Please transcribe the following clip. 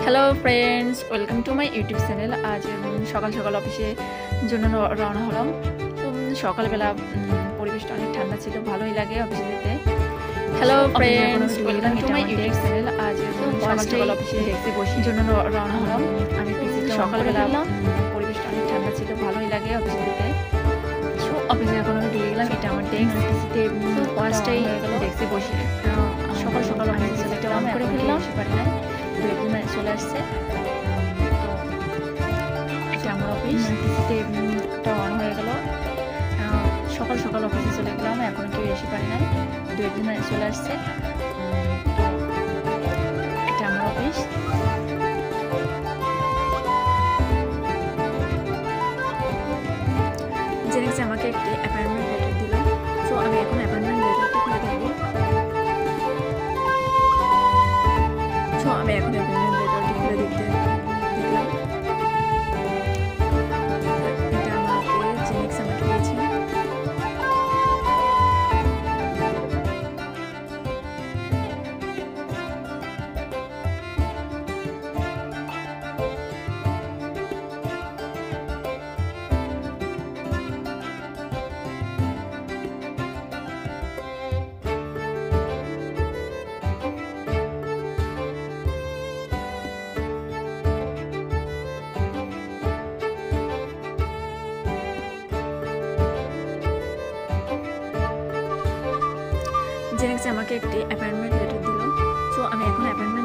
Hello friends, welcome to my YouTube channel. আজ সকাল সকাল অফিসে জন্য রওনা হলাম। তো সকালবেলা পরিবেশটা অনেক ঠান্ডা ছিল, ভালোই লাগে অফিসে যেতে। Hello friends, welcome to my YouTube channel. আজ সকাল সকাল অফিসে দেখতে বসি জন্য রওনা হলাম। আমি সকালবেলা পরিবেশটা অনেক ঠান্ডা ছিল, ভালোই লাগে অফিসে যেতে। সো অফিসে এখন আমি ঢুকে গেলাম। এটা আমার ডেস্ক। পিসিতে ফার্স্টেই ডেস্কে বসে সকাল সকাল অফিসে যেতে অন করে ফেললাম। পারি না, দু একদিন চলে আসছে। তো এটা আমার অফিস। পিসিতে অন হয়ে গেল। সকাল সকাল অফিসে চলে গেলাম, এখন কেউ এসে পারি নাই, দু একদিন চলে আসছে। তো এটা আমার অফিস। জেনেক্স আমাকে একটি অ্যাপয়েন্টমেন্ট লেটার দিল। সো আমি এখন অ্যাপয়েন্টমেন্ট লেটারটি খুলে দেখব। সো আমি এখন অ্যাপয়েন্টমেন্ট লেটারটি খুলে দেখলাম। এটা আমাকে জেনেক্স আমাকে দিয়েছে। জেনেক্স আমাকে একটি অ্যাপয়েন্টমেন্ট লেটার দিল। সো আমি এখন অ্যাপয়েন্টমেন্ট